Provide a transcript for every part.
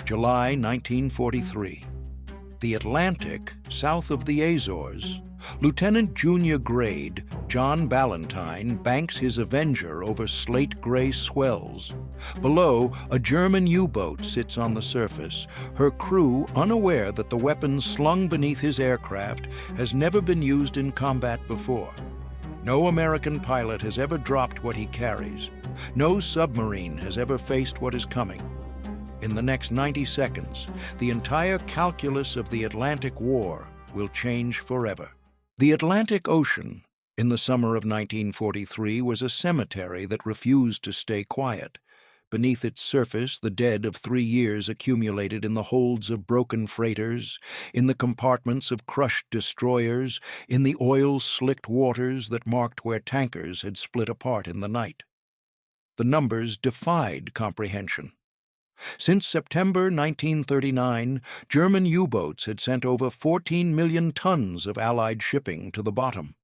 July 1943. The Atlantic, south of the Azores. Lieutenant Junior Grade John Ballantine banks his Avenger over slate-gray swells. Below, a German U-boat sits on the surface, her crew unaware that the weapon slung beneath his aircraft has never been used in combat before. No American pilot has ever dropped what he carries. No submarine has ever faced what is coming. In the next 90 seconds, the entire calculus of the Atlantic War will change forever. The Atlantic Ocean, in the summer of 1943, was a cemetery that refused to stay quiet. Beneath its surface, the dead of 3 years accumulated in the holds of broken freighters, in the compartments of crushed destroyers, in the oil-slicked waters that marked where tankers had split apart in the night. The numbers defied comprehension. Since September 1939, German U-boats had sent over 14 million tons of Allied shipping to the bottom.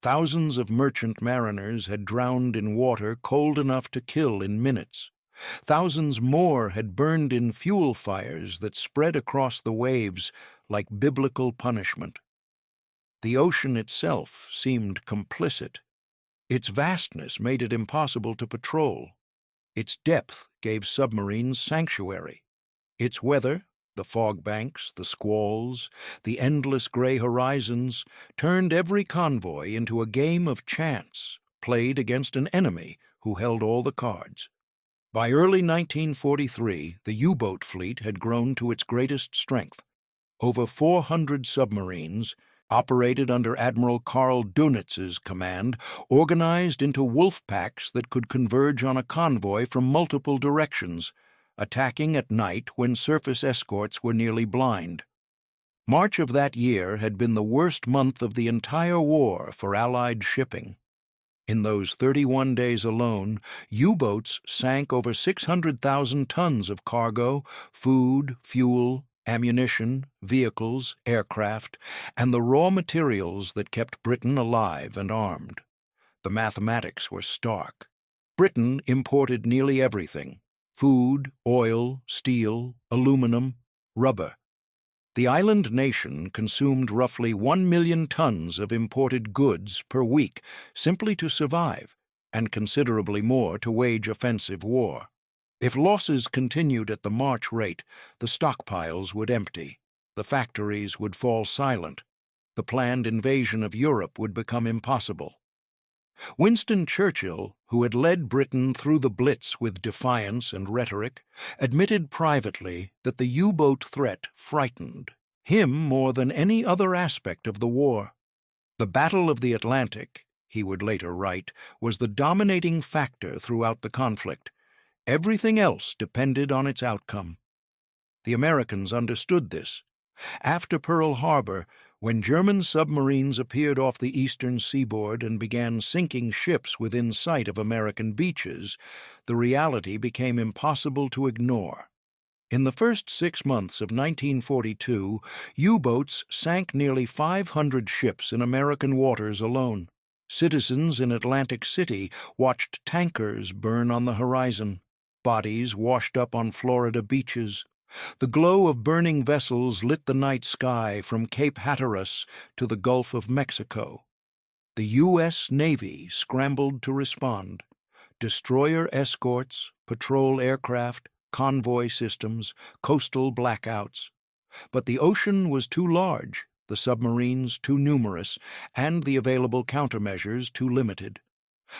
Thousands of merchant mariners had drowned in water cold enough to kill in minutes. Thousands more had burned in fuel fires that spread across the waves like biblical punishment. The ocean itself seemed complicit. Its vastness made it impossible to patrol. Its depth gave submarines sanctuary. Its weather, the fog banks, the squalls, the endless gray horizons, turned every convoy into a game of chance, played against an enemy who held all the cards. By early 1943, the U-boat fleet had grown to its greatest strength. Over 400 submarines, operated under Admiral Karl Dönitz's command, organized into wolf packs that could converge on a convoy from multiple directions, attacking at night when surface escorts were nearly blind. March of that year had been the worst month of the entire war for Allied shipping. In those 31 days alone, U-boats sank over 600,000 tons of cargo, food, fuel, ammunition, vehicles, aircraft, and the raw materials that kept Britain alive and armed. The mathematics were stark. Britain imported nearly everything: food, oil, steel, aluminum, rubber. The island nation consumed roughly 1 million tons of imported goods per week simply to survive, and considerably more to wage offensive war. If losses continued at the March rate, the stockpiles would empty, the factories would fall silent, the planned invasion of Europe would become impossible. Winston Churchill, who had led Britain through the Blitz with defiance and rhetoric, admitted privately that the U-boat threat frightened him more than any other aspect of the war. The Battle of the Atlantic, he would later write, was the dominating factor throughout the conflict. Everything else depended on its outcome. The Americans understood this. After Pearl Harbor, when German submarines appeared off the eastern seaboard and began sinking ships within sight of American beaches, the reality became impossible to ignore. In the first 6 months of 1942, U-boats sank nearly 500 ships in American waters alone. Citizens in Atlantic City watched tankers burn on the horizon. Bodies washed up on Florida beaches. The glow of burning vessels lit the night sky from Cape Hatteras to the Gulf of Mexico. The U.S. Navy scrambled to respond. Destroyer escorts, patrol aircraft, convoy systems, coastal blackouts. But the ocean was too large, the submarines too numerous, and the available countermeasures too limited.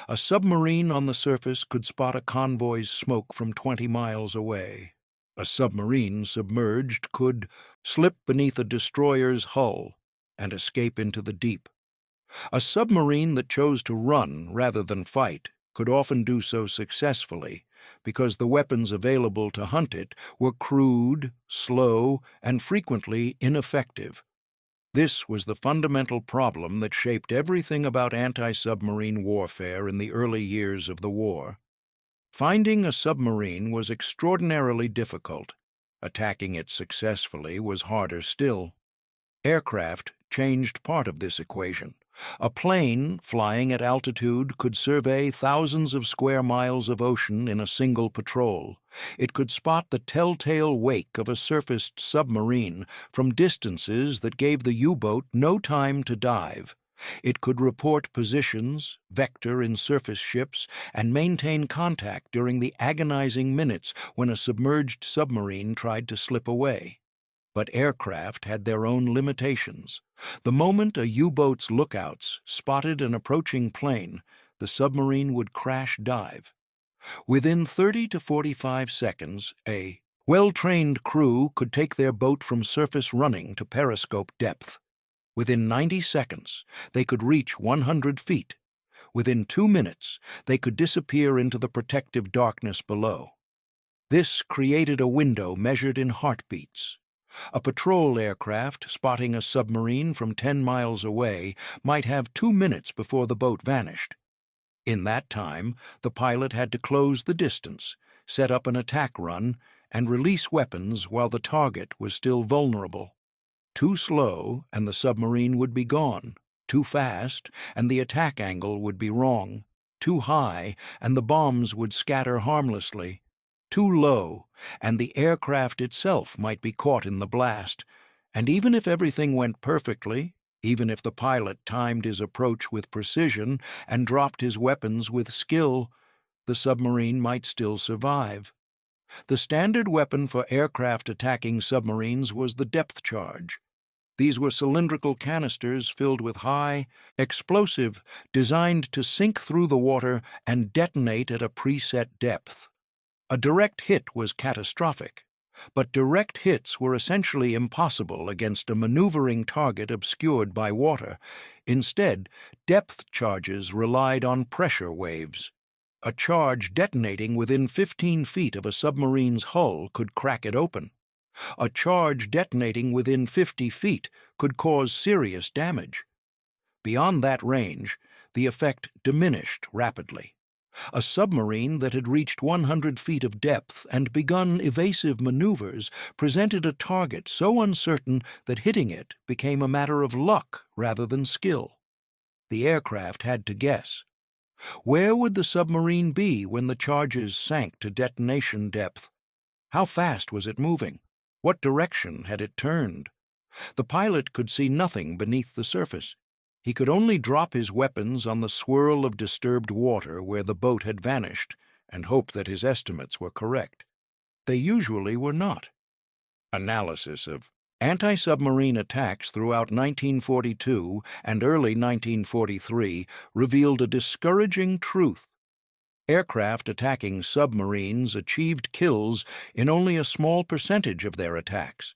A submarine on the surface could spot a convoy's smoke from 20 miles away. A submarine submerged could slip beneath a destroyer's hull and escape into the deep. A submarine that chose to run rather than fight could often do so successfully because the weapons available to hunt it were crude, slow, and frequently ineffective. This was the fundamental problem that shaped everything about anti-submarine warfare in the early years of the war. Finding a submarine was extraordinarily difficult. Attacking it successfully was harder still. Aircraft changed part of this equation. A plane, flying at altitude, could survey thousands of square miles of ocean in a single patrol. It could spot the telltale wake of a surfaced submarine from distances that gave the U-boat no time to dive. It could report positions, vector in surface ships, and maintain contact during the agonizing minutes when a submerged submarine tried to slip away. But aircraft had their own limitations. The moment a U-boat's lookouts spotted an approaching plane, the submarine would crash dive. Within 30 to 45 seconds, a well-trained crew could take their boat from surface running to periscope depth. Within 90 seconds, they could reach 100 feet. Within 2 minutes, they could disappear into the protective darkness below. This created a window measured in heartbeats. A patrol aircraft spotting a submarine from 10 miles away might have 2 minutes before the boat vanished. In that time, the pilot had to close the distance, set up an attack run, and release weapons while the target was still vulnerable. Too slow, and the submarine would be gone. Too fast, and the attack angle would be wrong. Too high, and the bombs would scatter harmlessly. Too low, and the aircraft itself might be caught in the blast. And even if everything went perfectly, even if the pilot timed his approach with precision and dropped his weapons with skill, the submarine might still survive. The standard weapon for aircraft attacking submarines was the depth charge. These were cylindrical canisters filled with high explosive designed to sink through the water and detonate at a preset depth. A direct hit was catastrophic, but direct hits were essentially impossible against a maneuvering target obscured by water. Instead, depth charges relied on pressure waves. A charge detonating within 15 feet of a submarine's hull could crack it open. A charge detonating within 50 feet could cause serious damage. Beyond that range, the effect diminished rapidly. A submarine that had reached 100 feet of depth and begun evasive maneuvers presented a target so uncertain that hitting it became a matter of luck rather than skill. The aircraft had to guess. Where would the submarine be when the charges sank to detonation depth? How fast was it moving? What direction had it turned? The pilot could see nothing beneath the surface. He could only drop his weapons on the swirl of disturbed water where the boat had vanished and hope that his estimates were correct. They usually were not. Analysis of anti-submarine attacks throughout 1942 and early 1943 revealed a discouraging truth. Aircraft attacking submarines achieved kills in only a small percentage of their attacks.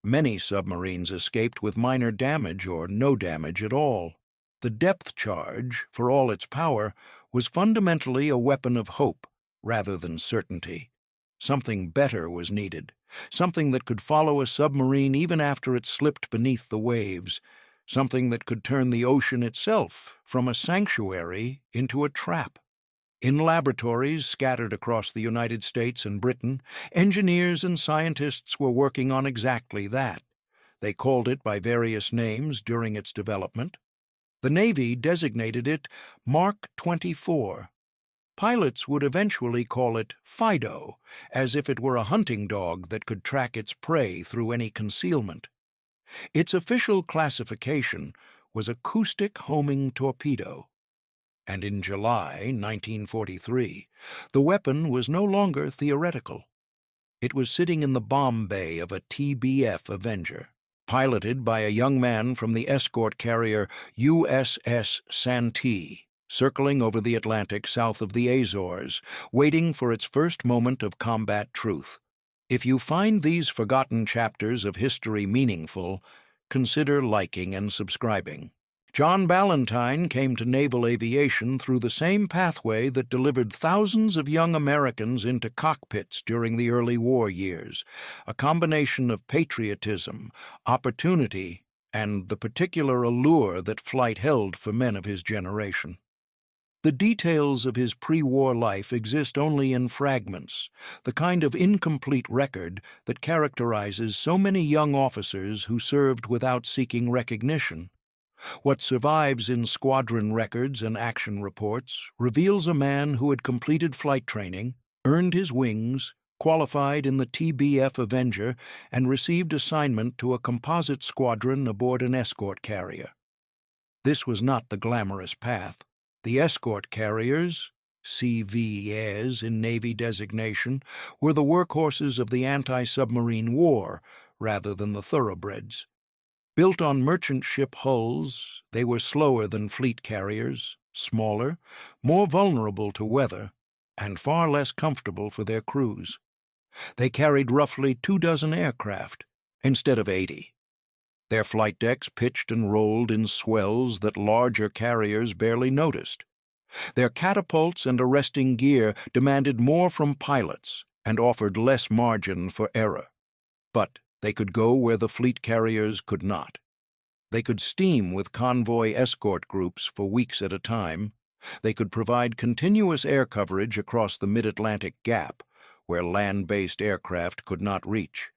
Many submarines escaped with minor damage or no damage at all. The depth charge, for all its power, was fundamentally a weapon of hope rather than certainty. Something better was needed, something that could follow a submarine even after it slipped beneath the waves, something that could turn the ocean itself from a sanctuary into a trap. In laboratories scattered across the United States and Britain, engineers and scientists were working on exactly that. They called it by various names during its development. The Navy designated it Mark 24. Pilots would eventually call it Fido, as if it were a hunting dog that could track its prey through any concealment. Its official classification was Acoustic Homing Torpedo. And in July 1943, the weapon was no longer theoretical. It was sitting in the bomb bay of a TBF Avenger, piloted by a young man from the escort carrier USS Santee, circling over the Atlantic south of the Azores, waiting for its first moment of combat truth. If you find these forgotten chapters of history meaningful, consider liking and subscribing. John Ballantine came to naval aviation through the same pathway that delivered thousands of young Americans into cockpits during the early war years, a combination of patriotism, opportunity, and the particular allure that flight held for men of his generation. The details of his pre-war life exist only in fragments, the kind of incomplete record that characterizes so many young officers who served without seeking recognition. What survives in squadron records and action reports reveals a man who had completed flight training, earned his wings, qualified in the TBF Avenger, and received assignment to a composite squadron aboard an escort carrier. This was not the glamorous path. The escort carriers, CVAs in Navy designation, were the workhorses of the anti-submarine war rather than the thoroughbreds. Built on merchant ship hulls, they were slower than fleet carriers, smaller, more vulnerable to weather, and far less comfortable for their crews. They carried roughly 24 aircraft instead of 80. Their flight decks pitched and rolled in swells that larger carriers barely noticed. Their catapults and arresting gear demanded more from pilots and offered less margin for error. But they could go where the fleet carriers could not. They could steam with convoy escort groups for weeks at a time. They could provide continuous air coverage across the mid-Atlantic gap, where land-based aircraft could not reach.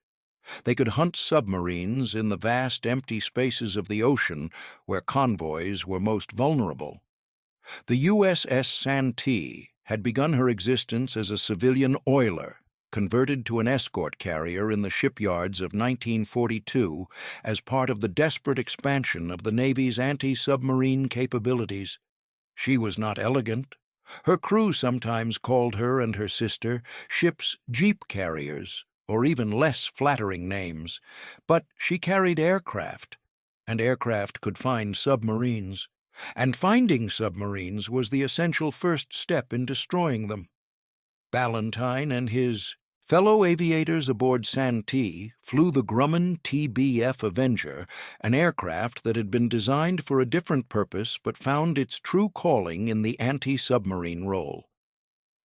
They could hunt submarines in the vast empty spaces of the ocean where convoys were most vulnerable. The USS Santee had begun her existence as a civilian oiler, converted to an escort carrier in the shipyards of 1942 as part of the desperate expansion of the Navy's anti-submarine capabilities. She was not elegant. Her crew sometimes called her and her sister ship's jeep carriers, or even less flattering names, but she carried aircraft, and aircraft could find submarines, and finding submarines was the essential first step in destroying them. Ballantine and his fellow aviators aboard Santee flew the Grumman TBF Avenger, an aircraft that had been designed for a different purpose but found its true calling in the anti-submarine role.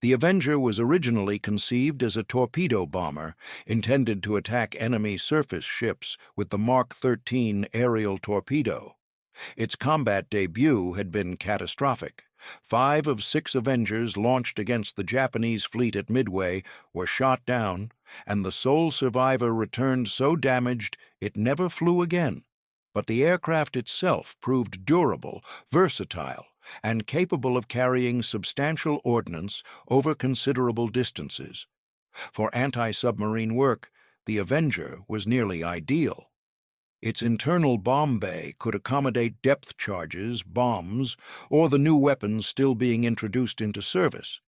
The Avenger was originally conceived as a torpedo bomber, intended to attack enemy surface ships with the Mark 13 aerial torpedo. Its combat debut had been catastrophic. 5 of 6 Avengers launched against the Japanese fleet at Midway were shot down, and the sole survivor returned so damaged it never flew again. But the aircraft itself proved durable, versatile, and capable of carrying substantial ordnance over considerable distances. For anti-submarine work, the Avenger was nearly ideal. Its internal bomb bay could accommodate depth charges, bombs, or the new weapons still being introduced into service.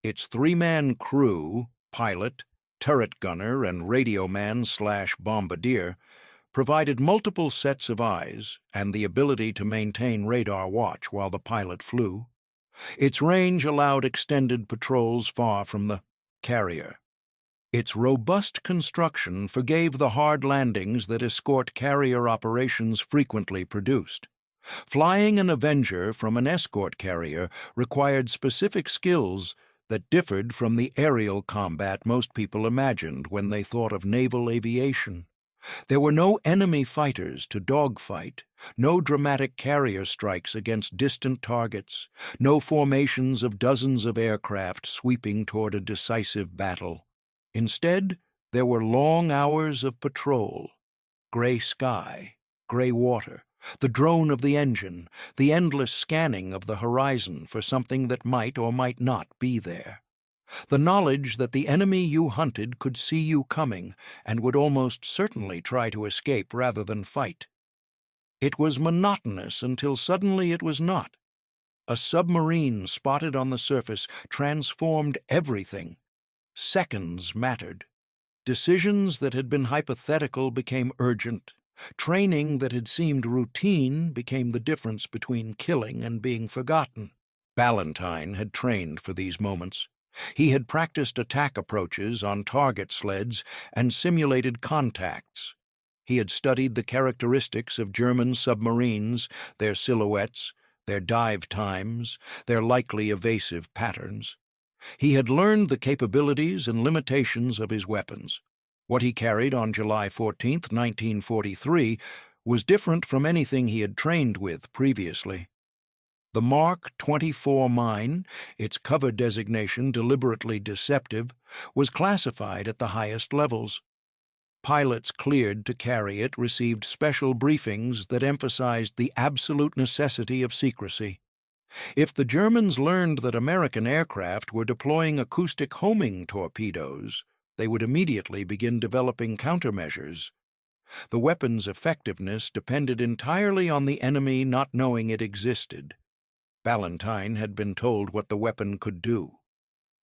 Its 3-man crew, pilot, turret gunner, and radio man/bombardier, provided multiple sets of eyes and the ability to maintain radar watch while the pilot flew. Its range allowed extended patrols far from the carrier. Its robust construction forgave the hard landings that escort carrier operations frequently produced. Flying an Avenger from an escort carrier required specific skills that differed from the aerial combat most people imagined when they thought of naval aviation. There were no enemy fighters to dogfight, no dramatic carrier strikes against distant targets, no formations of dozens of aircraft sweeping toward a decisive battle. Instead, there were long hours of patrol, gray sky, gray water, the drone of the engine, the endless scanning of the horizon for something that might or might not be there. The knowledge that the enemy you hunted could see you coming and would almost certainly try to escape rather than fight. It was monotonous until suddenly it was not. A submarine spotted on the surface transformed everything. Seconds mattered. Decisions that had been hypothetical became urgent. Training that had seemed routine became the difference between killing and being forgotten. Ballantine had trained for these moments. He had practiced attack approaches on target sleds and simulated contacts. He had studied the characteristics of German submarines, their silhouettes, their dive times, their likely evasive patterns. He had learned the capabilities and limitations of his weapons. What he carried on July 14, 1943, was different from anything he had trained with previously. The Mark 24 mine, its cover designation deliberately deceptive, was classified at the highest levels. Pilots cleared to carry it received special briefings that emphasized the absolute necessity of secrecy. If the Germans learned that American aircraft were deploying acoustic homing torpedoes, they would immediately begin developing countermeasures. The weapon's effectiveness depended entirely on the enemy not knowing it existed. Ballantine had been told what the weapon could do.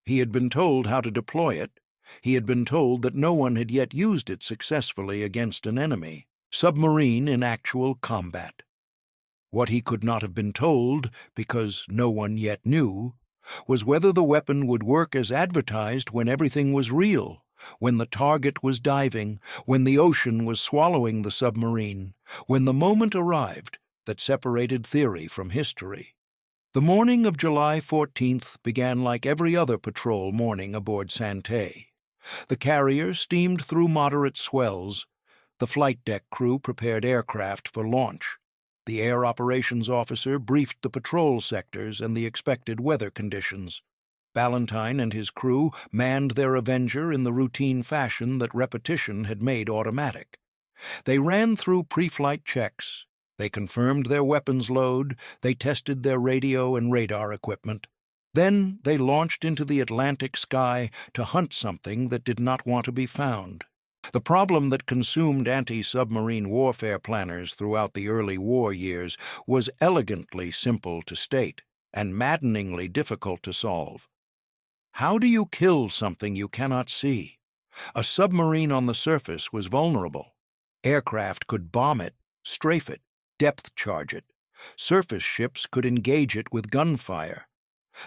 He had been told how to deploy it. He had been told that no one had yet used it successfully against an enemy, submarine in actual combat. What he could not have been told, because no one yet knew, was whether the weapon would work as advertised when everything was real, when the target was diving, when the ocean was swallowing the submarine, when the moment arrived that separated theory from history. The morning of July 14th began like every other patrol morning aboard Santee. The carrier steamed through moderate swells. The flight deck crew prepared aircraft for launch. The air operations officer briefed the patrol sectors and the expected weather conditions. Ballantine and his crew manned their Avenger in the routine fashion that repetition had made automatic. They ran through pre-flight checks. They confirmed their weapons load. They tested their radio and radar equipment. Then they launched into the Atlantic sky to hunt something that did not want to be found. The problem that consumed anti-submarine warfare planners throughout the early war years was elegantly simple to state and maddeningly difficult to solve. How do you kill something you cannot see? A submarine on the surface was vulnerable. Aircraft could bomb it, strafe it, depth charge it. Surface ships could engage it with gunfire.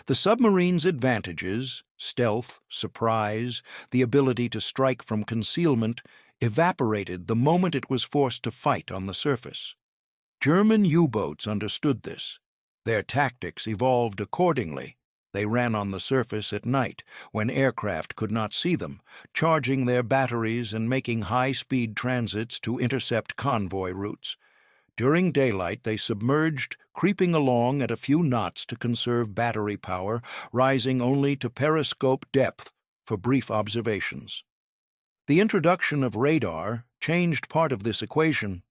The submarine's advantages, stealth, surprise, the ability to strike from concealment, evaporated the moment it was forced to fight on the surface. German U-boats understood this. Their tactics evolved accordingly. They ran on the surface at night, when aircraft could not see them, charging their batteries and making high-speed transits to intercept convoy routes. During daylight, they submerged, creeping along at a few knots to conserve battery power, rising only to periscope depth for brief observations. The introduction of radar changed part of this equation.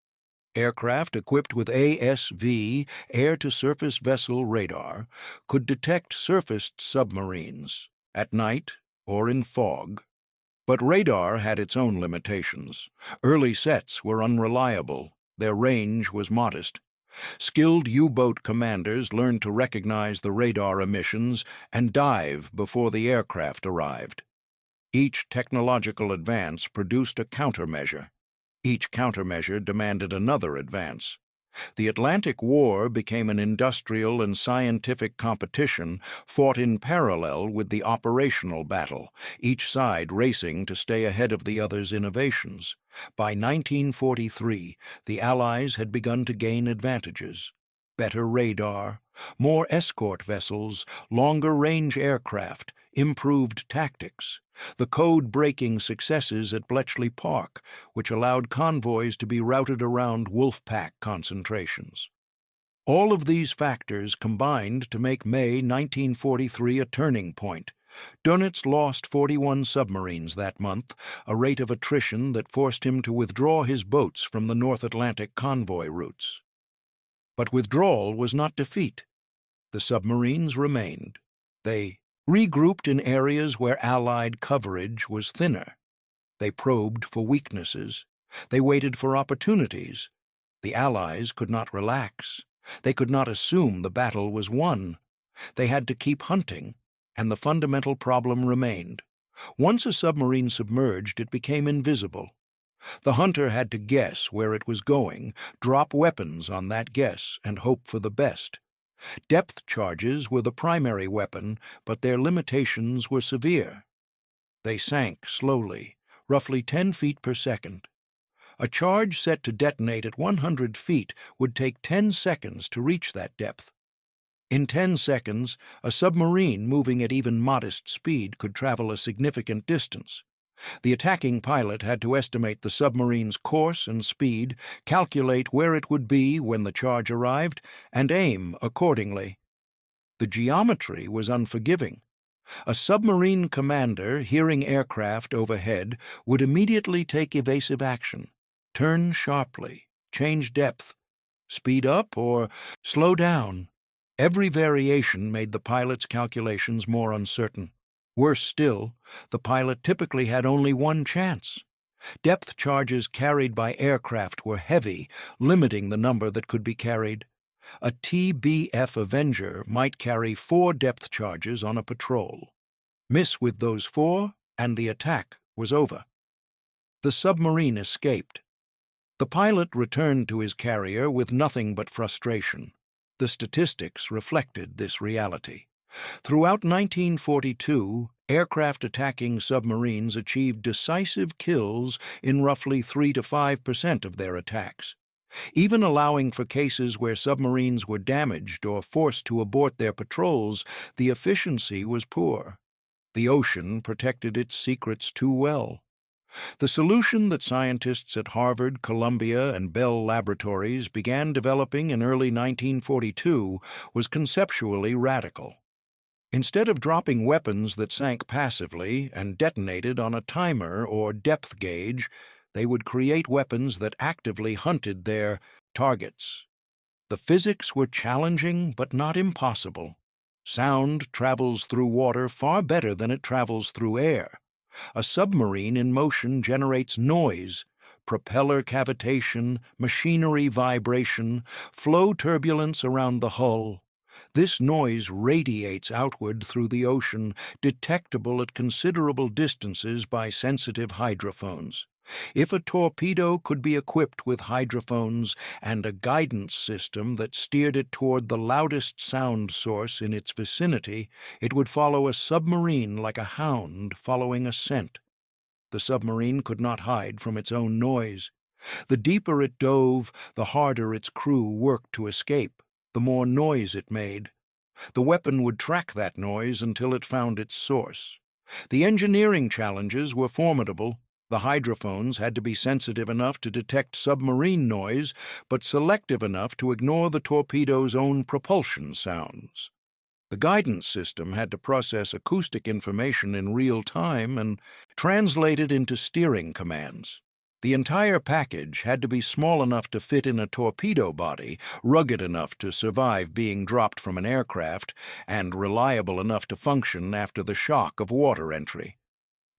Aircraft equipped with ASV, air-to-surface vessel radar, could detect surfaced submarines, at night or in fog. But radar had its own limitations. Early sets were unreliable. Their range was modest. Skilled U-boat commanders learned to recognize the radar emissions and dive before the aircraft arrived. Each technological advance produced a countermeasure. Each countermeasure demanded another advance. The Atlantic War became an industrial and scientific competition fought in parallel with the operational battle, each side racing to stay ahead of the other's innovations. By 1943, the Allies had begun to gain advantages. Better radar, more escort vessels, longer-range aircraft, improved tactics, the code-breaking successes at Bletchley Park, which allowed convoys to be routed around wolf pack concentrations. All of these factors combined to make May 1943 a turning point. Dönitz lost 41 submarines that month, a rate of attrition that forced him to withdraw his boats from the North Atlantic convoy routes. But withdrawal was not defeat. The submarines remained. They regrouped in areas where Allied coverage was thinner. They probed for weaknesses. They waited for opportunities. The Allies could not relax. They could not assume the battle was won. They had to keep hunting, and the fundamental problem remained. Once a submarine submerged, it became invisible. The hunter had to guess where it was going, drop weapons on that guess, and hope for the best. Depth charges were the primary weapon, but their limitations were severe. They sank slowly, roughly 10 feet per second. A charge set to detonate at 100 feet would take 10 seconds to reach that depth. In 10 seconds, a submarine moving at even modest speed could travel a significant distance. The attacking pilot had to estimate the submarine's course and speed, calculate where it would be when the charge arrived, and aim accordingly. The geometry was unforgiving. A submarine commander, hearing aircraft overhead, would immediately take evasive action, turn sharply, change depth, speed up or slow down. Every variation made the pilot's calculations more uncertain. Worse still, the pilot typically had only one chance. Depth charges carried by aircraft were heavy, limiting the number that could be carried. A TBF Avenger might carry 4 depth charges on a patrol. Miss with those 4, and the attack was over. The submarine escaped. The pilot returned to his carrier with nothing but frustration. The statistics reflected this reality. Throughout 1942, aircraft attacking submarines achieved decisive kills in roughly 3 to 5% of their attacks. Even allowing for cases where submarines were damaged or forced to abort their patrols, the efficiency was poor. The ocean protected its secrets too well. The solution that scientists at Harvard, Columbia, and Bell Laboratories began developing in early 1942 was conceptually radical. Instead of dropping weapons that sank passively and detonated on a timer or depth gauge, they would create weapons that actively hunted their targets. The physics were challenging but not impossible. Sound travels through water far better than it travels through air. A submarine in motion generates noise, propeller cavitation, machinery vibration, flow turbulence around the hull. This noise radiates outward through the ocean, detectable at considerable distances by sensitive hydrophones. If a torpedo could be equipped with hydrophones and a guidance system that steered it toward the loudest sound source in its vicinity, it would follow a submarine like a hound following a scent. The submarine could not hide from its own noise. The deeper it dove, the harder its crew worked to escape, the more noise it made. The weapon would track that noise until it found its source. The engineering challenges were formidable. The hydrophones had to be sensitive enough to detect submarine noise, but selective enough to ignore the torpedo's own propulsion sounds. The guidance system had to process acoustic information in real time and translate it into steering commands. The entire package had to be small enough to fit in a torpedo body, rugged enough to survive being dropped from an aircraft, and reliable enough to function after the shock of water entry.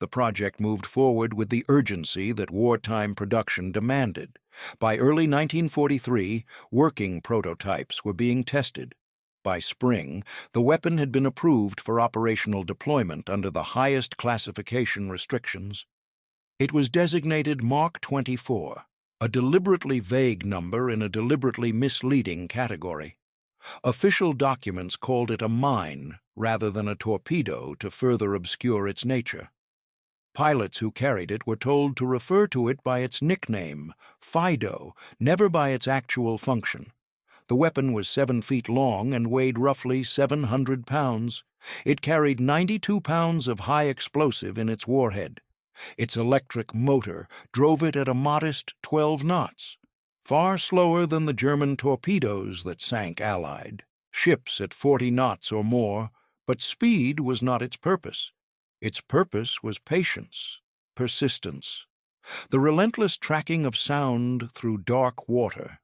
The project moved forward with the urgency that wartime production demanded. By early 1943, working prototypes were being tested. By spring, the weapon had been approved for operational deployment under the highest classification restrictions. It was designated Mark 24, a deliberately vague number in a deliberately misleading category. Official documents called it a mine rather than a torpedo to further obscure its nature. Pilots who carried it were told to refer to it by its nickname, Fido, never by its actual function. The weapon was 7 feet long and weighed roughly 700 pounds. It carried 92 pounds of high explosive in its warhead. Its electric motor drove it at a modest 12 knots, far slower than the German torpedoes that sank Allied ships at 40 knots or more, but speed was not its purpose. Its purpose was patience, persistence, the relentless tracking of sound through dark water.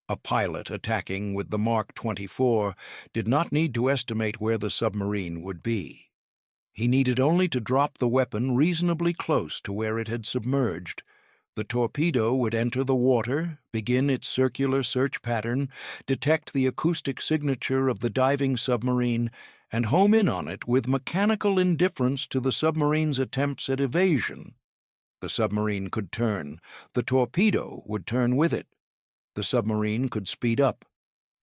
A pilot attacking with the Mark 24 did not need to estimate where the submarine would be. He needed only to drop the weapon reasonably close to where it had submerged. The torpedo would enter the water, begin its circular search pattern, detect the acoustic signature of the diving submarine, and home in on it with mechanical indifference to the submarine's attempts at evasion. The submarine could turn. The torpedo would turn with it. The submarine could speed up.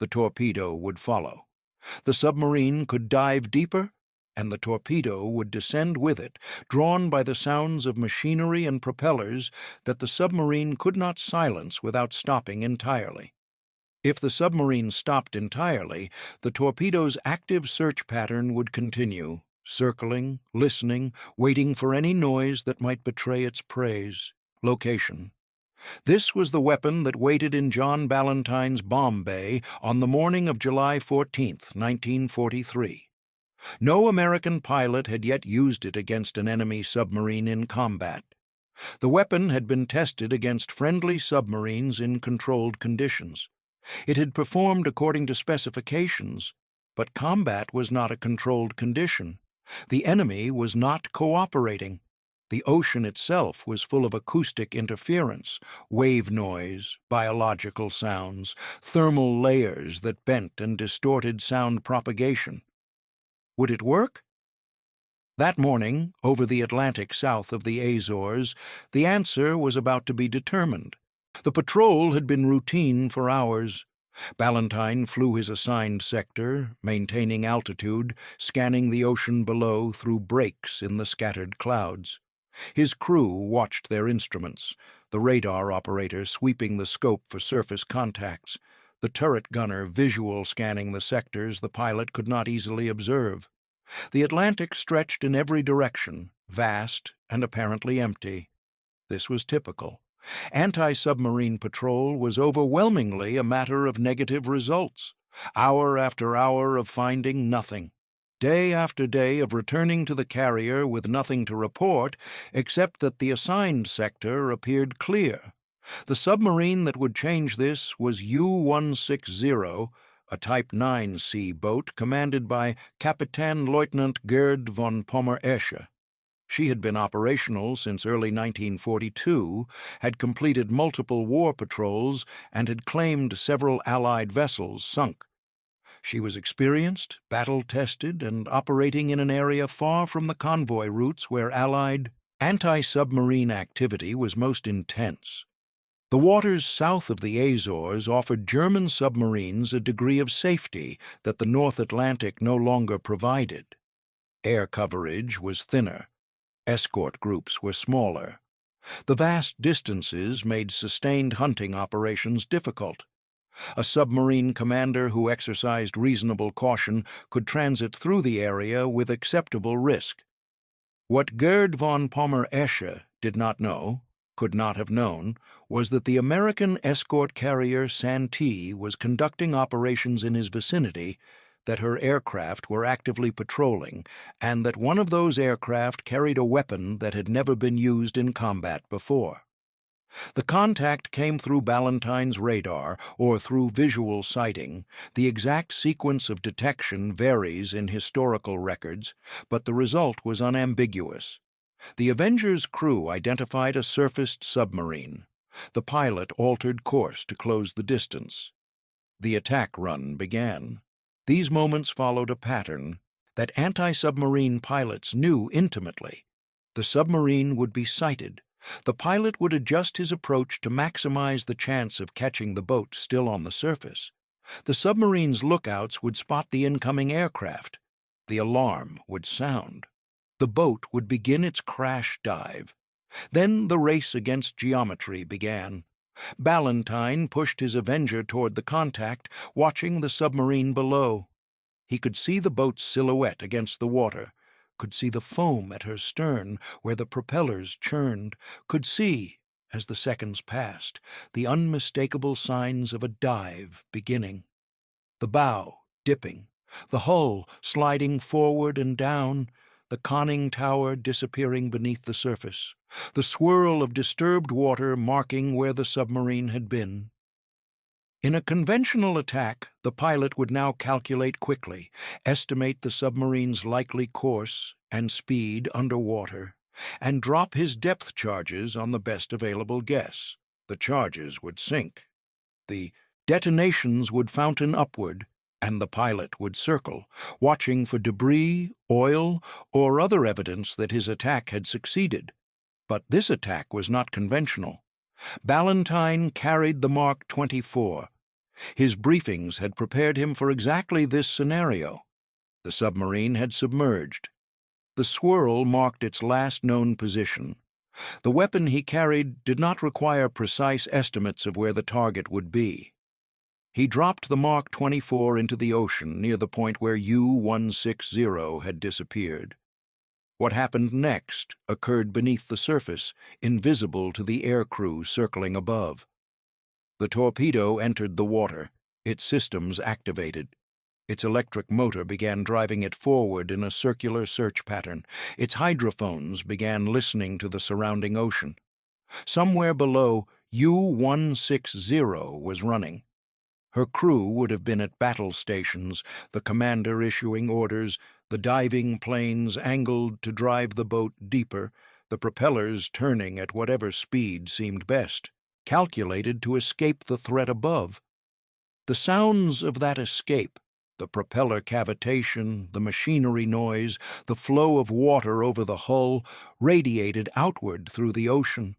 The torpedo would follow. The submarine could dive deeper, and the torpedo would descend with it, drawn by the sounds of machinery and propellers that the submarine could not silence without stopping entirely. If the submarine stopped entirely, the torpedo's active search pattern would continue, circling, listening, waiting for any noise that might betray its prey's location. This was the weapon that waited in John Ballantine's bomb bay on the morning of July 14, 1943. No American pilot had yet used it against an enemy submarine in combat. The weapon had been tested against friendly submarines in controlled conditions. It had performed according to specifications, but combat was not a controlled condition. The enemy was not cooperating. The ocean itself was full of acoustic interference, wave noise, biological sounds, thermal layers that bent and distorted sound propagation. Would it work? That morning, over the Atlantic south of the Azores, the answer was about to be determined. The patrol had been routine for hours. Ballantine flew his assigned sector, maintaining altitude, scanning the ocean below through breaks in the scattered clouds. His crew watched their instruments, the radar operator sweeping the scope for surface contacts, the turret gunner visual scanning the sectors the pilot could not easily observe. The Atlantic stretched in every direction, vast and apparently empty. This was typical. Anti-submarine patrol was overwhelmingly a matter of negative results, hour after hour of finding nothing, day after day of returning to the carrier with nothing to report except that the assigned sector appeared clear. The submarine that would change this was U-160, a Type 9C boat commanded by Kapitänleutnant Gerd von Pommer-Esche. She had been operational since early 1942, had completed multiple war patrols, and had claimed several Allied vessels sunk. She was experienced, battle-tested, and operating in an area far from the convoy routes where Allied anti-submarine activity was most intense. The waters south of the Azores offered German submarines a degree of safety that the North Atlantic no longer provided. Air coverage was thinner. Escort groups were smaller. The vast distances made sustained hunting operations difficult. A submarine commander who exercised reasonable caution could transit through the area with acceptable risk. What Gerd von Pommer-Esche did not know, could not have known, was that the American escort carrier Santee was conducting operations in his vicinity, that her aircraft were actively patrolling, and that one of those aircraft carried a weapon that had never been used in combat before. The contact came through Ballantine's radar or through visual sighting. The exact sequence of detection varies in historical records, but the result was unambiguous. The Avenger's crew identified a surfaced submarine. The pilot altered course to close the distance. The attack run began. These moments followed a pattern that anti-submarine pilots knew intimately. The submarine would be sighted. The pilot would adjust his approach to maximize the chance of catching the boat still on the surface. The submarine's lookouts would spot the incoming aircraft. The alarm would sound. The boat would begin its crash dive. Then the race against geometry began. Ballantine pushed his Avenger toward the contact, watching the submarine below. He could see the boat's silhouette against the water, could see the foam at her stern where the propellers churned, could see, as the seconds passed, the unmistakable signs of a dive beginning. The bow dipping, the hull sliding forward and down, the conning tower disappearing beneath the surface, the swirl of disturbed water marking where the submarine had been. In a conventional attack, the pilot would now calculate quickly, estimate the submarine's likely course and speed underwater, and drop his depth charges on the best available guess. The charges would sink. The detonations would fountain upward, and the pilot would circle, watching for debris, oil, or other evidence that his attack had succeeded. But this attack was not conventional. Ballantine carried the Mark 24. His briefings had prepared him for exactly this scenario. The submarine had submerged. The swirl marked its last known position. The weapon he carried did not require precise estimates of where the target would be. He dropped the Mark 24 into the ocean near the point where U-160 had disappeared. What happened next occurred beneath the surface, invisible to the aircrew circling above. The torpedo entered the water, its systems activated. Its electric motor began driving it forward in a circular search pattern. Its hydrophones began listening to the surrounding ocean. Somewhere below, U-160 was running. Her crew would have been at battle stations, the commander issuing orders, the diving planes angled to drive the boat deeper, the propellers turning at whatever speed seemed best, calculated to escape the threat above. The sounds of that escape, the propeller cavitation, the machinery noise, the flow of water over the hull, radiated outward through the ocean.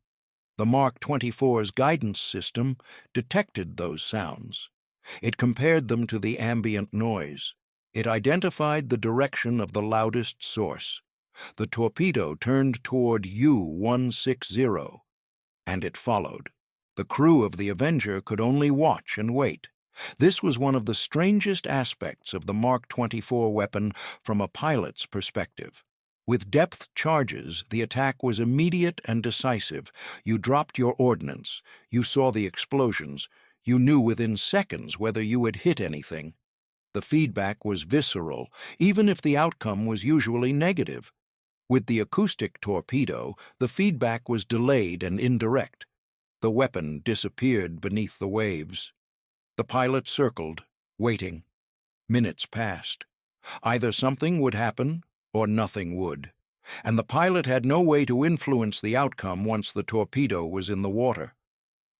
The Mark 24's guidance system detected those sounds. It compared them to the ambient noise. It identified the direction of the loudest source. The torpedo turned toward U-160, and it followed. The crew of the Avenger could only watch and wait. This was one of the strangest aspects of the Mark 24 weapon from a pilot's perspective. With depth charges, the attack was immediate and decisive. You dropped your ordnance. You saw the explosions. You knew within seconds whether you had hit anything. The feedback was visceral, even if the outcome was usually negative. With the acoustic torpedo, the feedback was delayed and indirect. The weapon disappeared beneath the waves. The pilot circled, waiting. Minutes passed. Either something would happen or nothing would, and the pilot had no way to influence the outcome once the torpedo was in the water.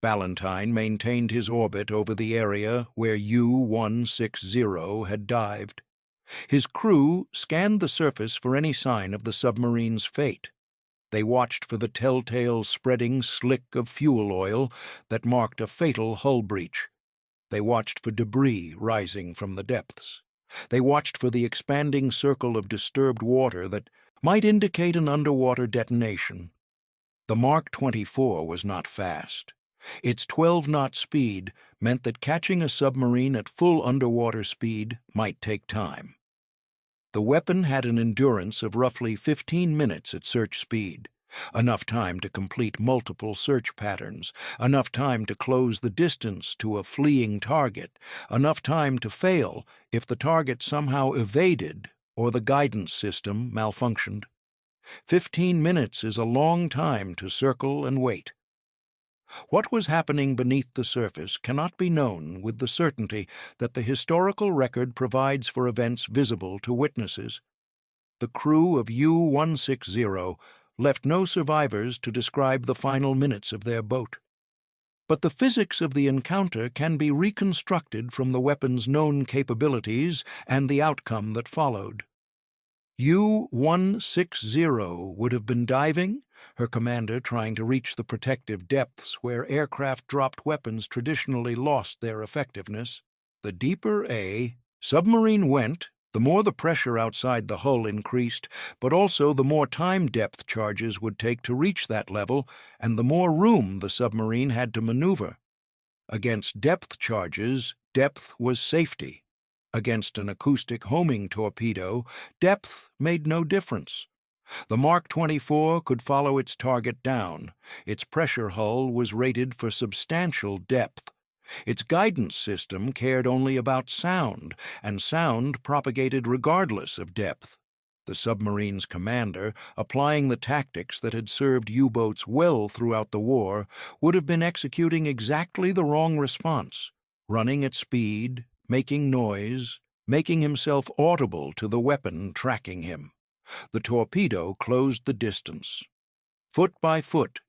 Ballantine maintained his orbit over the area where U-160 had dived. His crew scanned the surface for any sign of the submarine's fate. They watched for the telltale spreading slick of fuel oil that marked a fatal hull breach. They watched for debris rising from the depths. They watched for the expanding circle of disturbed water that might indicate an underwater detonation. The Mark 24 was not fast. Its 12-knot speed meant that catching a submarine at full underwater speed might take time. The weapon had an endurance of roughly 15 minutes at search speed. Enough time to complete multiple search patterns, enough time to close the distance to a fleeing target, enough time to fail if the target somehow evaded or the guidance system malfunctioned. 15 minutes is a long time to circle and wait. What was happening beneath the surface cannot be known with the certainty that the historical record provides for events visible to witnesses. The crew of U-160 left no survivors to describe the final minutes of their boat. But the physics of the encounter can be reconstructed from the weapon's known capabilities and the outcome that followed. U-160 would have been diving, her commander trying to reach the protective depths where aircraft-dropped weapons traditionally lost their effectiveness. The deeper a submarine went, the more the pressure outside the hull increased, but also the more time depth charges would take to reach that level, and the more room the submarine had to maneuver. Against depth charges, depth was safety. Against an acoustic homing torpedo, depth made no difference. The Mark 24 could follow its target down. Its pressure hull was rated for substantial depth. Its guidance system cared only about sound, and sound propagated regardless of depth. The submarine's commander, applying the tactics that had served U-boats well throughout the war, would have been executing exactly the wrong response, running at speed, making noise, making himself audible to the weapon tracking him. The torpedo closed the distance. Foot by foot,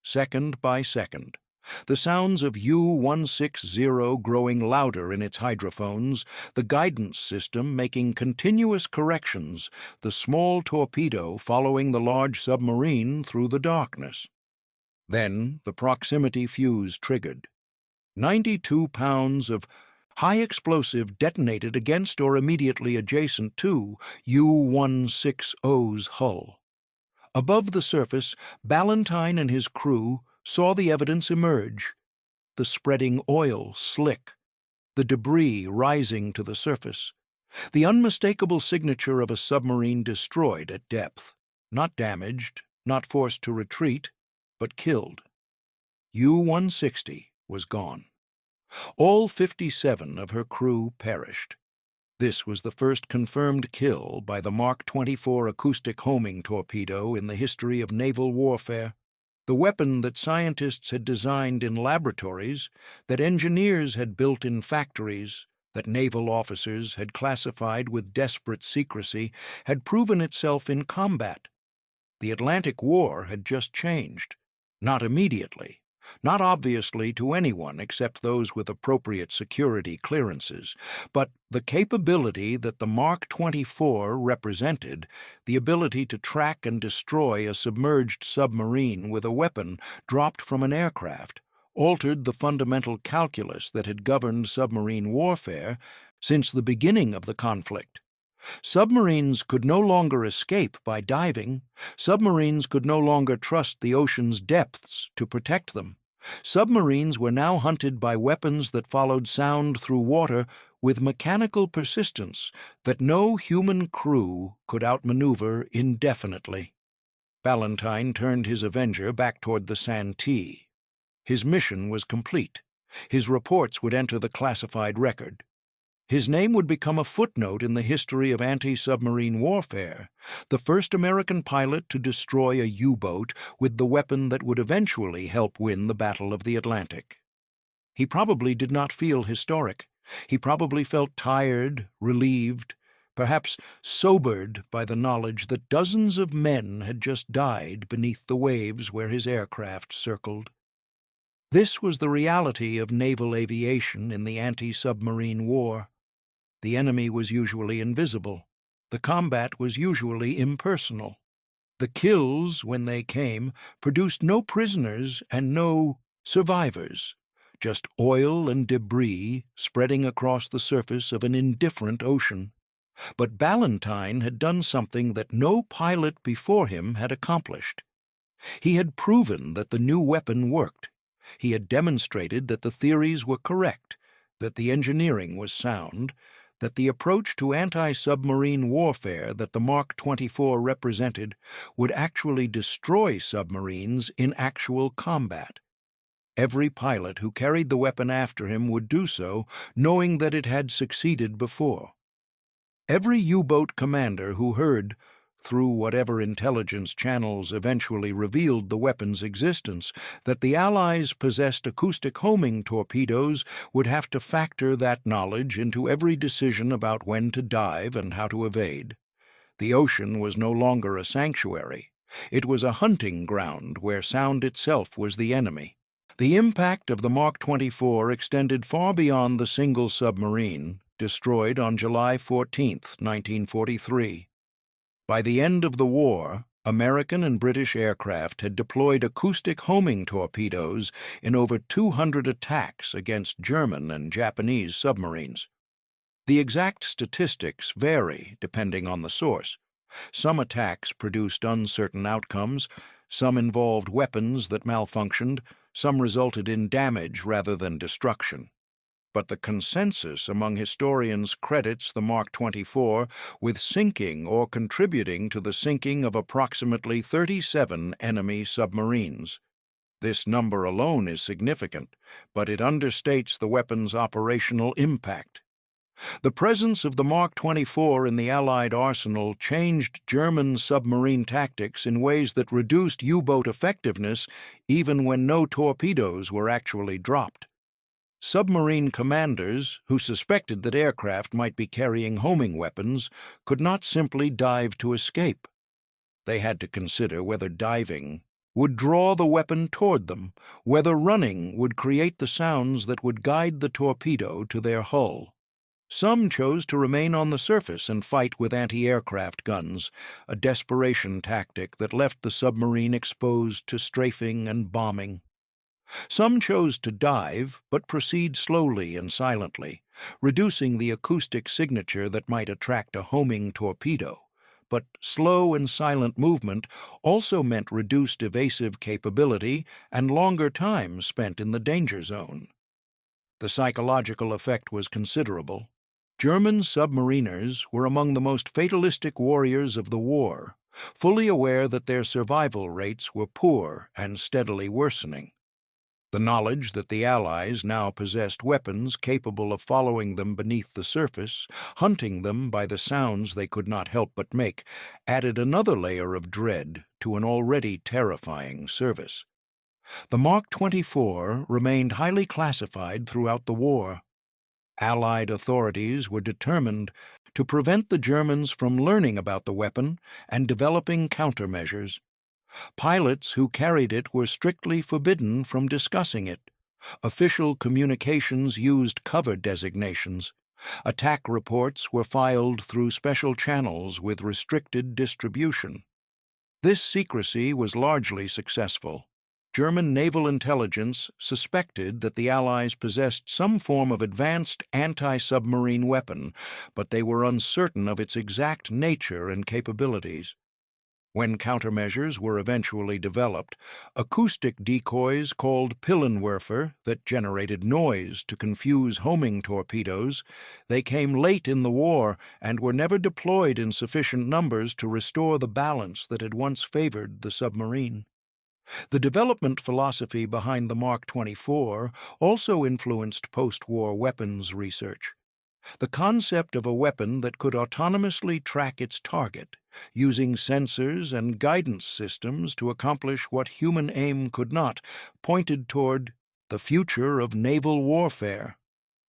second by second, the sounds of U-160 growing louder in its hydrophones, the guidance system making continuous corrections, the small torpedo following the large submarine through the darkness. Then the proximity fuse triggered. 92 pounds of high explosive detonated against or immediately adjacent to U-160's hull. Above the surface, Ballantine and his crew saw the evidence emerge: the spreading oil slick, the debris rising to the surface, the unmistakable signature of a submarine destroyed at depth, not damaged, not forced to retreat, but killed. U-160 was gone. All 57 of her crew perished. This was the first confirmed kill by the Mark 24 acoustic homing torpedo in the history of naval warfare, the weapon that scientists had designed in laboratories, that engineers had built in factories, that naval officers had classified with desperate secrecy, had proven itself in combat. The Atlantic War had just changed. Not immediately, not obviously to anyone except those with appropriate security clearances, but the capability that the Mark 24 represented, the ability to track and destroy a submerged submarine with a weapon dropped from an aircraft, altered the fundamental calculus that had governed submarine warfare since the beginning of the conflict. Submarines could no longer escape by diving. Submarines could no longer trust the ocean's depths to protect them. Submarines were now hunted by weapons that followed sound through water with mechanical persistence that no human crew could outmaneuver indefinitely. Ballantine turned his Avenger back toward the Santee. His mission was complete. His reports would enter the classified record. His name would become a footnote in the history of anti-submarine warfare, the first American pilot to destroy a U-boat with the weapon that would eventually help win the Battle of the Atlantic. He probably did not feel historic. He probably felt tired, relieved, perhaps sobered by the knowledge that dozens of men had just died beneath the waves where his aircraft circled. This was the reality of naval aviation in the anti-submarine war. The enemy was usually invisible. The combat was usually impersonal. The kills, when they came, produced no prisoners and no survivors, just oil and debris spreading across the surface of an indifferent ocean. But Ballantine had done something that no pilot before him had accomplished. He had proven that the new weapon worked. He had demonstrated that the theories were correct, that the engineering was sound, that the approach to anti-submarine warfare that the Mark 24 represented would actually destroy submarines in actual combat. Every pilot who carried the weapon after him would do so, knowing that it had succeeded before. Every U-boat commander who heard, through whatever intelligence channels eventually revealed the weapon's existence, that the Allies possessed acoustic homing torpedoes would have to factor that knowledge into every decision about when to dive and how to evade. The ocean was no longer a sanctuary. It was a hunting ground where sound itself was the enemy. The impact of the Mark 24 extended far beyond the single submarine, destroyed on July 14, 1943. By the end of the war, American and British aircraft had deployed acoustic homing torpedoes in over 200 attacks against German and Japanese submarines. The exact statistics vary depending on the source. Some attacks produced uncertain outcomes, some involved weapons that malfunctioned, some resulted in damage rather than destruction. But the consensus among historians credits the Mark 24 with sinking or contributing to the sinking of approximately 37 enemy submarines. This number alone is significant, but it understates the weapon's operational impact. The presence of the Mark 24 in the Allied arsenal changed German submarine tactics in ways that reduced U-boat effectiveness even when no torpedoes were actually dropped. Submarine commanders, who suspected that aircraft might be carrying homing weapons, could not simply dive to escape. They had to consider whether diving would draw the weapon toward them, whether running would create the sounds that would guide the torpedo to their hull. Some chose to remain on the surface and fight with anti-aircraft guns, a desperation tactic that left the submarine exposed to strafing and bombing. Some chose to dive, but proceed slowly and silently, reducing the acoustic signature that might attract a homing torpedo. But slow and silent movement also meant reduced evasive capability and longer time spent in the danger zone. The psychological effect was considerable. German submariners were among the most fatalistic warriors of the war, fully aware that their survival rates were poor and steadily worsening. The knowledge that the Allies now possessed weapons capable of following them beneath the surface, hunting them by the sounds they could not help but make, added another layer of dread to an already terrifying service. The Mark 24 remained highly classified throughout the war. Allied authorities were determined to prevent the Germans from learning about the weapon and developing countermeasures. Pilots who carried it were strictly forbidden from discussing it. Official communications used cover designations. Attack reports were filed through special channels with restricted distribution. This secrecy was largely successful. German naval intelligence suspected that the Allies possessed some form of advanced anti-submarine weapon, but they were uncertain of its exact nature and capabilities. When countermeasures were eventually developed, acoustic decoys called Pillenwerfer that generated noise to confuse homing torpedoes, they came late in the war and were never deployed in sufficient numbers to restore the balance that had once favored the submarine. The development philosophy behind the Mark 24 also influenced post-war weapons research. The concept of a weapon that could autonomously track its target, using sensors and guidance systems to accomplish what human aim could not, pointed toward the future of naval warfare.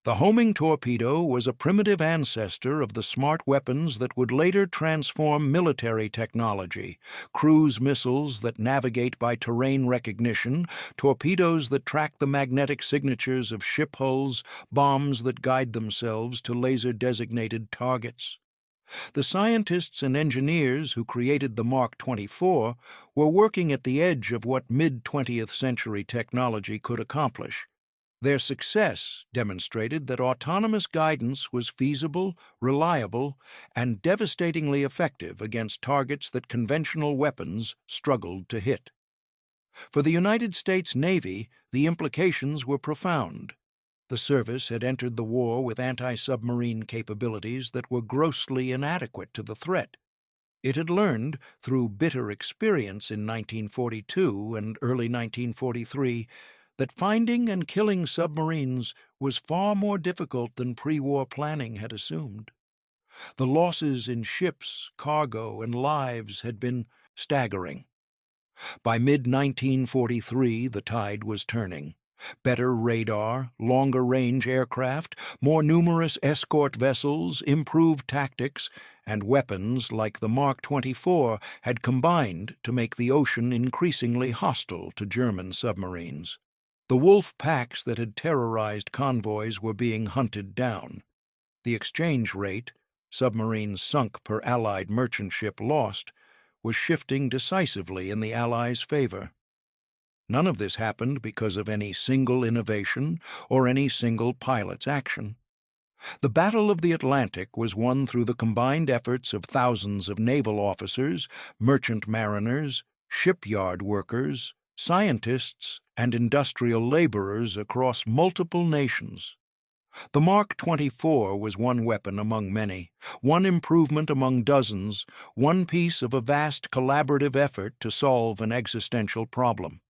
The homing torpedo was a primitive ancestor of the smart weapons that would later transform military technology: cruise missiles that navigate by terrain recognition, torpedoes that track the magnetic signatures of ship hulls, bombs that guide themselves to laser-designated targets. The scientists and engineers who created the Mark 24 were working at the edge of what mid-20th century technology could accomplish. Their success demonstrated that autonomous guidance was feasible, reliable, and devastatingly effective against targets that conventional weapons struggled to hit. For the United States Navy, the implications were profound. The service had entered the war with anti-submarine capabilities that were grossly inadequate to the threat. It had learned, through bitter experience in 1942 and early 1943, that finding and killing submarines was far more difficult than pre-war planning had assumed. The losses in ships, cargo, and lives had been staggering. By mid-1943, the tide was turning. Better radar, longer-range aircraft, more numerous escort vessels, improved tactics, and weapons like the Mark 24 had combined to make the ocean increasingly hostile to German submarines. The wolf packs that had terrorized convoys were being hunted down. The exchange rate, submarines sunk per Allied merchant ship lost, was shifting decisively in the Allies' favor. None of this happened because of any single innovation or any single pilot's action. The Battle of the Atlantic was won through the combined efforts of thousands of naval officers, merchant mariners, shipyard workers, scientists, and industrial laborers across multiple nations. The Mark 24 was one weapon among many, one improvement among dozens, one piece of a vast collaborative effort to solve an existential problem.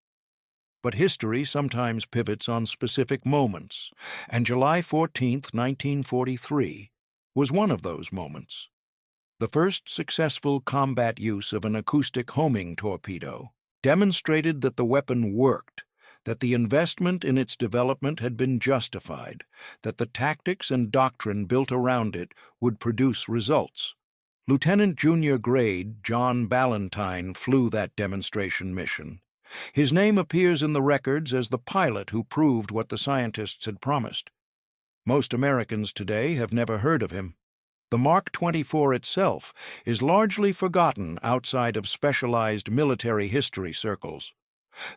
But history sometimes pivots on specific moments, and July 14, 1943, was one of those moments. The first successful combat use of an acoustic homing torpedo demonstrated that the weapon worked, that the investment in its development had been justified, that the tactics and doctrine built around it would produce results. Lieutenant Junior Grade John Ballantine flew that demonstration mission. His name appears in the records as the pilot who proved what the scientists had promised. Most Americans today have never heard of him. The Mark 24 itself is largely forgotten outside of specialized military history circles.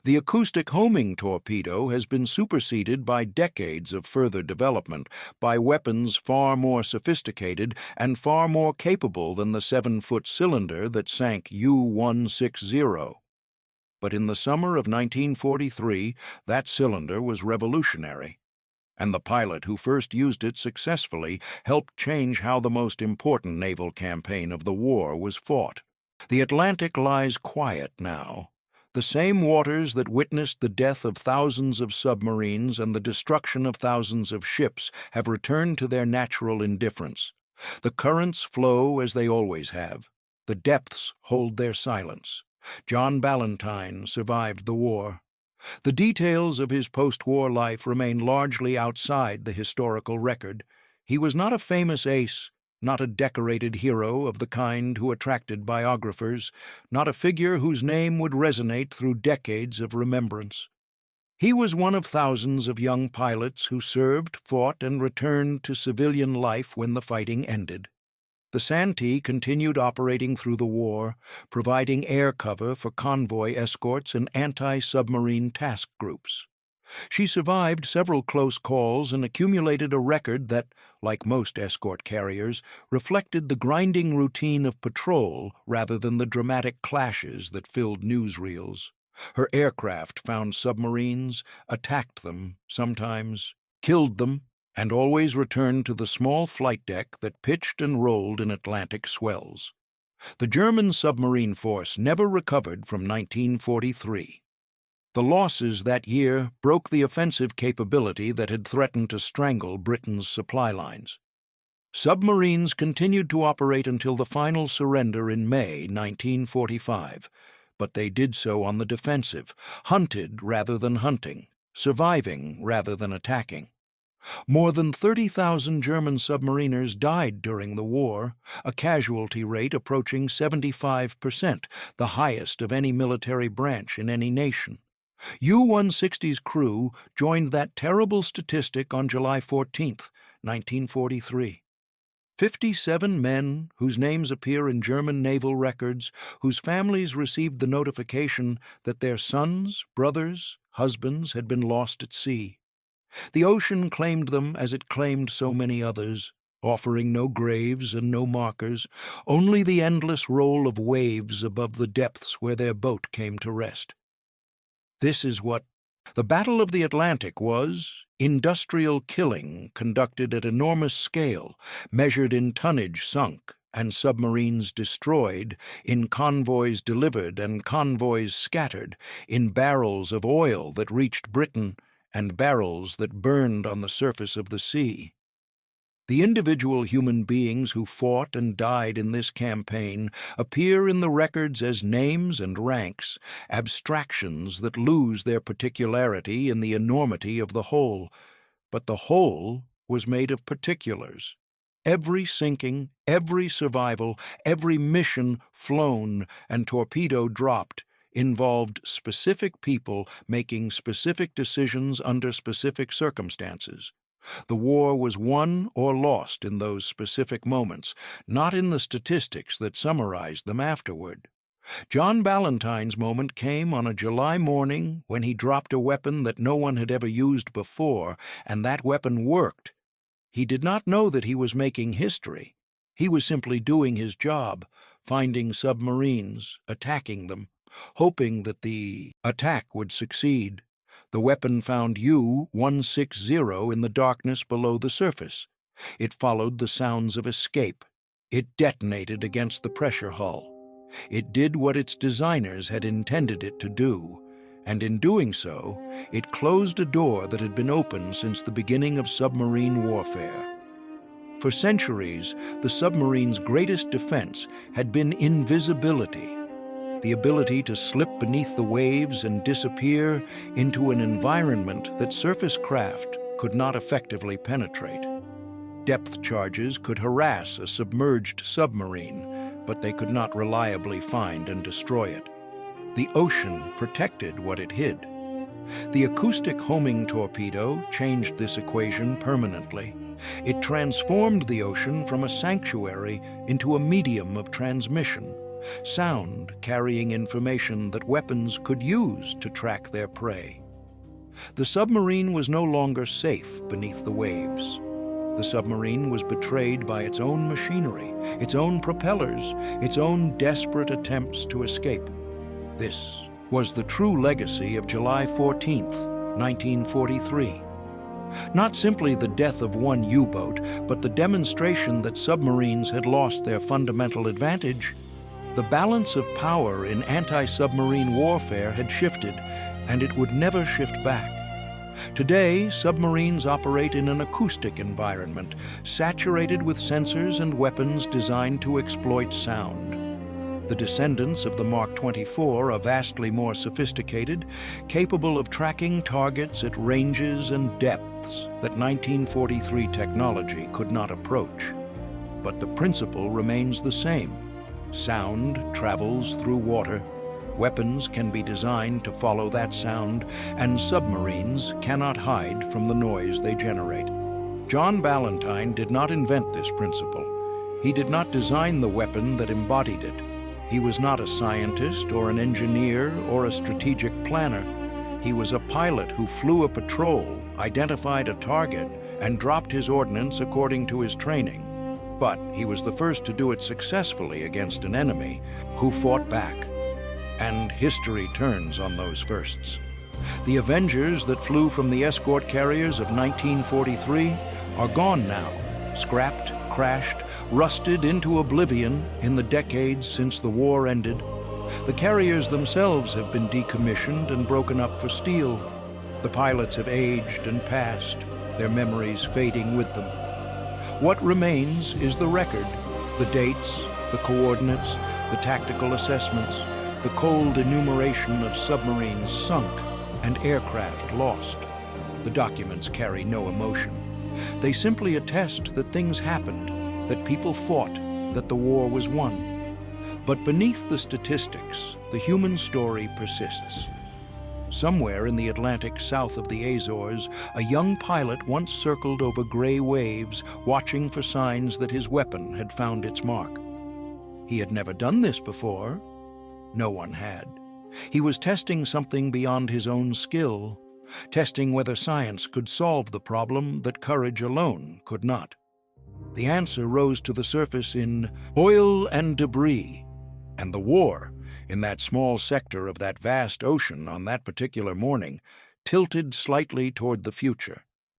The acoustic homing torpedo has been superseded by decades of further development, by weapons far more sophisticated and far more capable than the 7-foot cylinder that sank U-160. But in the summer of 1943, that cylinder was revolutionary, and the pilot who first used it successfully helped change how the most important naval campaign of the war was fought. The Atlantic lies quiet now. The same waters that witnessed the death of thousands of submarines and the destruction of thousands of ships have returned to their natural indifference. The currents flow as they always have. The depths hold their silence. John Ballantine survived the war. The details of his post-war life remain largely outside the historical record. He was not a famous ace, not a decorated hero of the kind who attracted biographers, not a figure whose name would resonate through decades of remembrance. He was one of thousands of young pilots who served, fought, and returned to civilian life when the fighting ended. The Santee continued operating through the war, providing air cover for convoy escorts and anti-submarine task groups. She survived several close calls and accumulated a record that, like most escort carriers, reflected the grinding routine of patrol rather than the dramatic clashes that filled newsreels. Her aircraft found submarines, attacked them, sometimes killed them, and always returned to the small flight deck that pitched and rolled in Atlantic swells. The German submarine force never recovered from 1943. The losses that year broke the offensive capability that had threatened to strangle Britain's supply lines. Submarines continued to operate until the final surrender in May 1945, but they did so on the defensive, hunted rather than hunting, surviving rather than attacking. More than 30,000 German submariners died during the war, a casualty rate approaching 75%, the highest of any military branch in any nation. U-160's crew joined that terrible statistic on July 14, 1943. 57 men, whose names appear in German naval records, whose families received the notification that their sons, brothers, husbands had been lost at sea. The ocean claimed them as it claimed so many others, offering no graves and no markers, only the endless roll of waves above the depths where their boat came to rest. This is what the Battle of the Atlantic was: industrial killing conducted at enormous scale, measured in tonnage sunk and submarines destroyed, in convoys delivered and convoys scattered, in barrels of oil that reached Britain and barrels that burned on the surface of the sea. The individual human beings who fought and died in this campaign appear in the records as names and ranks, abstractions that lose their particularity in the enormity of the whole. But the whole was made of particulars. Every sinking, every survival, every mission flown and torpedo dropped involved specific people making specific decisions under specific circumstances. The war was won or lost in those specific moments, not in the statistics that summarized them afterward. John Ballantine's moment came on a July morning when he dropped a weapon that no one had ever used before, and that weapon worked. He did not know that he was making history. He was simply doing his job, finding submarines, attacking them, hoping that the attack would succeed. The weapon found U-160 in the darkness below the surface. It followed the sounds of escape. It detonated against the pressure hull. It did what its designers had intended it to do, and in doing so, it closed a door that had been open since the beginning of submarine warfare. For centuries, the submarine's greatest defense had been invisibility, the ability to slip beneath the waves and disappear into an environment that surface craft could not effectively penetrate. Depth charges could harass a submerged submarine, but they could not reliably find and destroy it. The ocean protected what it hid. The acoustic homing torpedo changed this equation permanently. It transformed the ocean from a sanctuary into a medium of transmission, sound carrying information that weapons could use to track their prey. The submarine was no longer safe beneath the waves. The submarine was betrayed by its own machinery, its own propellers, its own desperate attempts to escape. This was the true legacy of July 14, 1943. Not simply the death of one U-boat, but the demonstration that submarines had lost their fundamental advantage: The balance of power in anti-submarine warfare had shifted, and it would never shift back. Today, submarines operate in an acoustic environment, saturated with sensors and weapons designed to exploit sound. The descendants of the Mark 24 are vastly more sophisticated, capable of tracking targets at ranges and depths that 1943 technology could not approach. But the principle remains the same. Sound travels through water, weapons can be designed to follow that sound, and submarines cannot hide from the noise they generate. John Ballantine did not invent this principle. He did not design the weapon that embodied it. He was not a scientist or an engineer or a strategic planner. He was a pilot who flew a patrol, identified a target, and dropped his ordnance according to his training. But he was the first to do it successfully against an enemy who fought back. And history turns on those firsts. The Avengers that flew from the escort carriers of 1943 are gone now, scrapped, crashed, rusted into oblivion in the decades since the war ended. The carriers themselves have been decommissioned and broken up for steel. The pilots have aged and passed, their memories fading with them. What remains is the record, the dates, the coordinates, the tactical assessments, the cold enumeration of submarines sunk and aircraft lost. The documents carry no emotion. They simply attest that things happened, that people fought, that the war was won. But beneath the statistics, the human story persists. Somewhere in the Atlantic south of the Azores, a young pilot once circled over gray waves, watching for signs that his weapon had found its mark. He had never done this before. No one had. He was testing something beyond his own skill, testing whether science could solve the problem that courage alone could not. The answer rose to the surface in oil and debris, and the war, in that small sector of that vast ocean on that particular morning, tilted slightly toward the future.